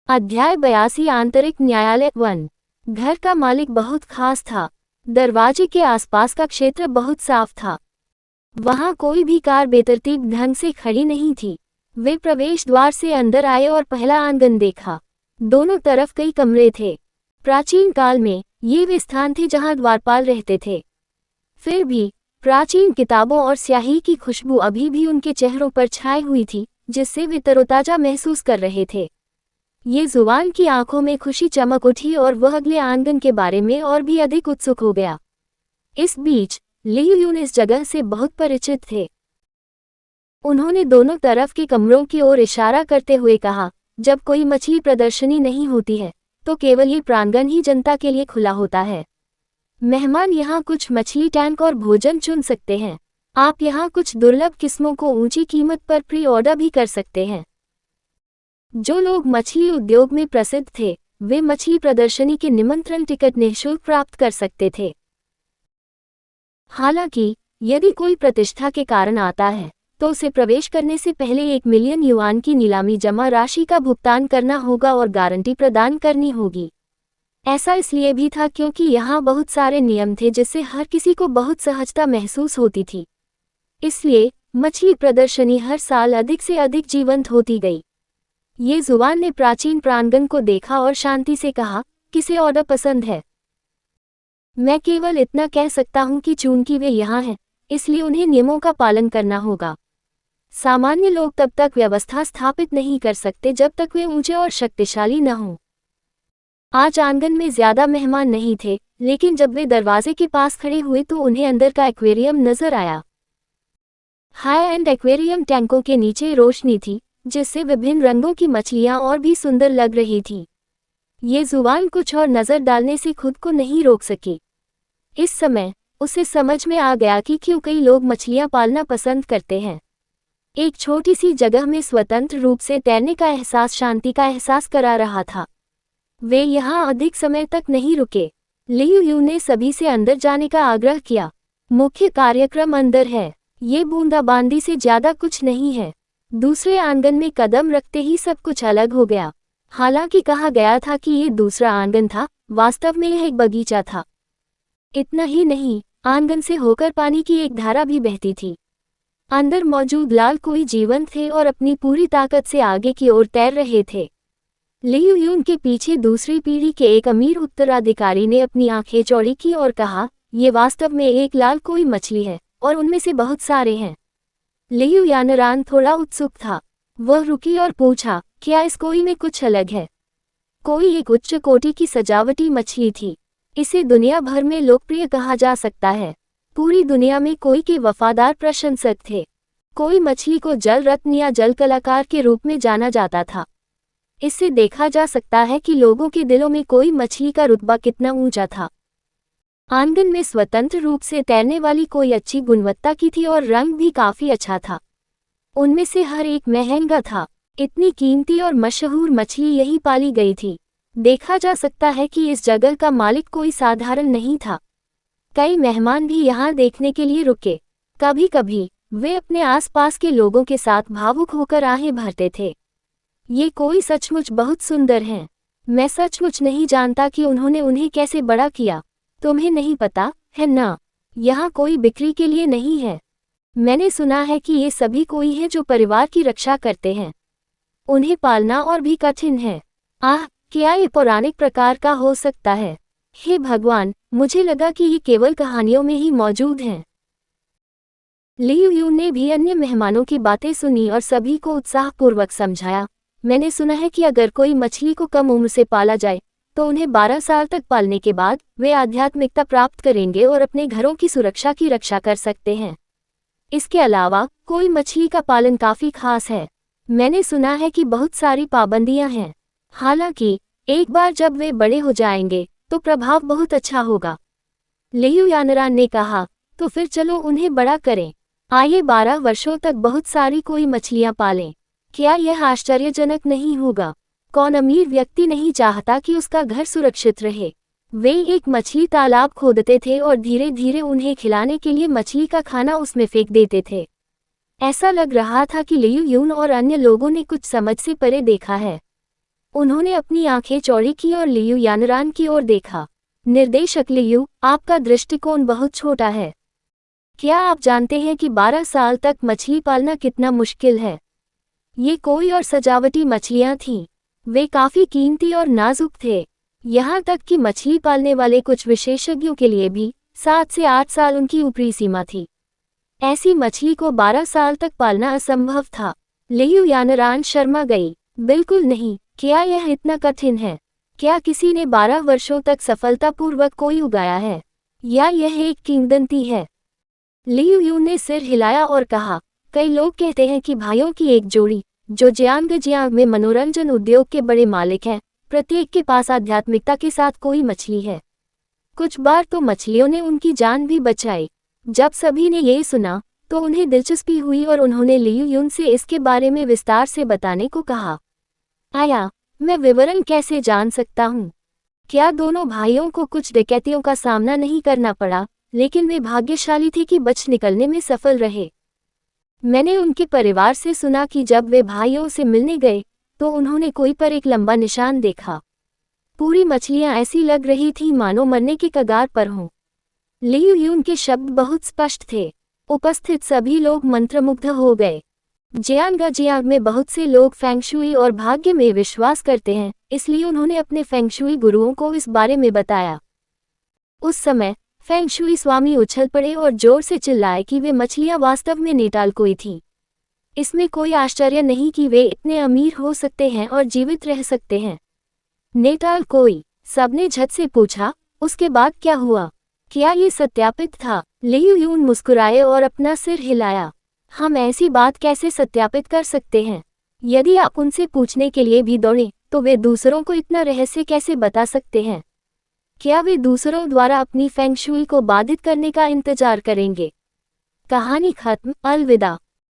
अध्याय 82 आंतरिक न्यायालय 1। घर का मालिक बहुत खास था। दरवाजे के आसपास का क्षेत्र बहुत साफ था। वहां कोई भी कार बेतरतीब ढंग से खड़ी नहीं थी। वे प्रवेश द्वार से अंदर आए और पहला आंगन देखा। दोनों तरफ कई कमरे थे। प्राचीन काल में ये वे स्थान थे जहां द्वारपाल रहते थे। फिर भी प्राचीन किताबों और स्याही की खुशबू अभी भी उनके चेहरों पर छाई हुई थी, जिससे वे तरोताजा महसूस कर रहे थे। ये जुबान की आंखों में खुशी चमक उठी और वह अगले आंगन के बारे में और भी अधिक उत्सुक हो गया। इस बीच लियू यून इस जगह से बहुत परिचित थे। उन्होंने दोनों तरफ के कमरों की ओर इशारा करते हुए कहा, जब कोई मछली प्रदर्शनी नहीं होती है तो केवल ये प्रांगण ही जनता के लिए खुला होता है। मेहमान यहाँ कुछ मछली टैंक और भोजन चुन सकते हैं। आप यहाँ कुछ दुर्लभ किस्मों को ऊंची कीमत पर प्री ऑर्डर भी कर सकते हैं। जो लोग मछली उद्योग में प्रसिद्ध थे, वे मछली प्रदर्शनी के निमंत्रण टिकट निःशुल्क प्राप्त कर सकते थे। हालांकि यदि कोई प्रतिष्ठा के कारण आता है तो उसे प्रवेश करने से पहले 1 मिलियन युआन की नीलामी जमा राशि का भुगतान करना होगा और गारंटी प्रदान करनी होगी। ऐसा इसलिए भी था क्योंकि यहाँ बहुत सारे नियम थे जिससे हर किसी को बहुत सहजता महसूस होती थी। इसलिए मछली प्रदर्शनी हर साल अधिक से अधिक जीवंत होती गई। ये जुबान ने प्राचीन प्रांगण को देखा और शांति से कहा, किसे ऑर्डर पसंद है? मैं केवल इतना कह सकता हूं कि चूंकि वे यहाँ हैं, इसलिए उन्हें नियमों का पालन करना होगा। सामान्य लोग तब तक व्यवस्था स्थापित नहीं कर सकते जब तक वे ऊंचे और शक्तिशाली न हों। आज आंगन में ज्यादा मेहमान नहीं थे, लेकिन जब वे दरवाजे के पास खड़े हुए तो उन्हें अंदर का एक्वेरियम नजर आया। हाई एंड एक्वेरियम टैंकों के नीचे रोशनी थी, जिससे विभिन्न रंगों की मछलियां और भी सुंदर लग रही थी। ये जुबान कुछ और नजर डालने से खुद को नहीं रोक सकी। इस समय उसे समझ में आ गया कि क्यों कई लोग मछलियां पालना पसंद करते हैं। एक छोटी सी जगह में स्वतंत्र रूप से तैरने का एहसास शांति का एहसास करा रहा था। वे यहाँ अधिक समय तक नहीं रुके। लियू यून ने सभी से अंदर जाने का आग्रह किया। मुख्य कार्यक्रम अंदर है। ये बूंदाबांदी से ज्यादा कुछ नहीं है। दूसरे आंगन में कदम रखते ही सब कुछ अलग हो गया। हालांकि कहा गया था कि ये दूसरा आंगन था, वास्तव में यह एक बगीचा था। इतना ही नहीं, आंगन से होकर पानी की एक धारा भी बहती थी। अंदर मौजूद लाल कोई जीवंत थे और अपनी पूरी ताकत से आगे की ओर तैर रहे थे। लियू यून के पीछे दूसरी पीढ़ी के एक अमीर उत्तराधिकारी ने अपनी आंखें चौड़ी की और कहा, ये वास्तव में एक लाल कोई मछली है और उनमें से बहुत सारे हैं। लियू यानरान थोड़ा उत्सुक था। वह रुकी और पूछा, क्या इस कोई में कुछ अलग है? कोई एक उच्च कोटि की सजावटी मछली थी। इसे दुनिया भर में लोकप्रिय कहा जा सकता है। पूरी दुनिया में कोई के वफादार प्रशंसक थे। कोई मछली को जल रत्न या जल कलाकार के रूप में जाना जाता था। इससे देखा जा सकता है कि लोगों के दिलों में कोई मछली का रुतबा कितना ऊंचा था। आंगन में स्वतंत्र रूप से तैरने वाली कोई अच्छी गुणवत्ता की थी और रंग भी काफी अच्छा था। उनमें से हर एक महंगा था। इतनी कीमती और मशहूर मछली यही पाली गई थी। देखा जा सकता है कि इस जगह का मालिक कोई साधारण नहीं था। कई मेहमान भी यहाँ देखने के लिए रुके। कभी कभी वे अपने आसपास के लोगों के साथ भावुक होकर आहें भरते थे। ये कोई सचमुच बहुत सुंदर हैं। मैं सचमुच नहीं जानता कि उन्होंने उन्हें कैसे बड़ा किया। तुम्हें नहीं पता, है ना? यहाँ कोई बिक्री के लिए नहीं है। मैंने सुना है कि ये सभी कोई हैं जो परिवार की रक्षा करते हैं। उन्हें पालना और भी कठिन है। आह, क्या ये पौराणिक प्रकार का हो सकता है? हे भगवान, मुझे लगा कि ये केवल कहानियों में ही मौजूद हैं। लियू यून ने भी अन्य मेहमानों की बातें सुनी और सभी को उत्साहपूर्वक समझाया। मैंने सुना है कि अगर कोई मछली को कम उम्र से पाला जाए तो उन्हें 12 साल तक पालने के बाद वे आध्यात्मिकता प्राप्त करेंगे और अपने घरों की सुरक्षा की रक्षा कर सकते हैं। इसके अलावा कोई मछली का पालन काफी खास है। मैंने सुना है कि बहुत सारी पाबंदियां हैं। हालांकि एक बार जब वे बड़े हो जाएंगे तो प्रभाव बहुत अच्छा होगा। लियू यानरान ने कहा, तो फिर चलो उन्हें बड़ा करें। आइए 12 वर्षों तक बहुत सारी कोई मछलियां पालें। क्या यह आश्चर्यजनक नहीं होगा? कौन अमीर व्यक्ति नहीं चाहता कि उसका घर सुरक्षित रहे? वे एक मछली तालाब खोदते थे और धीरे धीरे उन्हें खिलाने के लिए मछली का खाना उसमें फेंक देते थे। ऐसा लग रहा था कि लियू यून और अन्य लोगों ने कुछ समझ से परे देखा है। उन्होंने अपनी आंखें चौड़ी की और लियू यानरान की ओर देखा। निर्देशक लियू, आपका दृष्टिकोण बहुत छोटा है। क्या आप जानते हैं कि 12 साल तक मछली पालना कितना मुश्किल है? ये कोई और सजावटी मछलियां थीं। वे काफी कीमती और नाजुक थे। यहाँ तक कि मछली पालने वाले कुछ विशेषज्ञों के लिए भी 7 से 8 साल उनकी ऊपरी सीमा थी। ऐसी मछली को 12 साल तक पालना असंभव था। लियू यानरान शर्मा गई। बिल्कुल नहीं। क्या यह इतना कठिन है? क्या किसी ने 12 वर्षों तक सफलतापूर्वक कोई उगाया है? या यह एक किंवदंती है? लियू यू ने सिर हिलाया और कहा, कई लोग कहते हैं कि भाइयों की एक जोड़ी, जो जियांग में मनोरंजन उद्योग के बड़े मालिक हैं, प्रत्येक के पास आध्यात्मिकता के साथ कोई मछली है। कुछ बार तो मछलियों ने उनकी जान भी बचाई। जब सभी ने ये सुना तो उन्हें दिलचस्पी हुई और उन्होंने लियू यून से इसके बारे में विस्तार से बताने को कहा। आया, मैं विवरण कैसे जान सकता हूँ? क्या दोनों भाइयों को कुछ डकैतियों का सामना नहीं करना पड़ा, लेकिन वे भाग्यशाली थे कि बच निकलने में सफल रहे। मैंने उनके परिवार से सुना कि जब वे भाइयों से मिलने गए तो उन्होंने कोई पर एक लंबा निशान देखा। पूरी मछलियां ऐसी लग रही थीं मानो मरने के कगार पर हों। लियू यून के शब्द बहुत स्पष्ट थे। उपस्थित सभी लोग मंत्रमुग्ध हो गए। जियांग में बहुत से लोग फेंगशुई और भाग्य में विश्वास करते हैं, इसलिए उन्होंने अपने फेंगशुई गुरुओं को इस बारे में बताया। उस समय फेंगशुई स्वामी उछल पड़े और जोर से चिल्लाए कि वे मछलियां वास्तव में नेटालकोई थीं। इसमें कोई आश्चर्य नहीं कि वे इतने अमीर हो सकते हैं और जीवित रह सकते हैं। नेटालकोई, सबने झट से पूछा। उसके बाद क्या हुआ? क्या ये सत्यापित था? लियू यून मुस्कुराए और अपना सिर हिलाया। हम ऐसी बात कैसे सत्यापित कर सकते हैं? यदि आप उनसे पूछने के लिए भी दौड़े तो वे दूसरों को इतना रहस्य कैसे बता सकते हैं? क्या वे दूसरों द्वारा अपनी फेंगशुई को बाधित करने का इंतजार करेंगे? कहानी खत्म। अलविदा।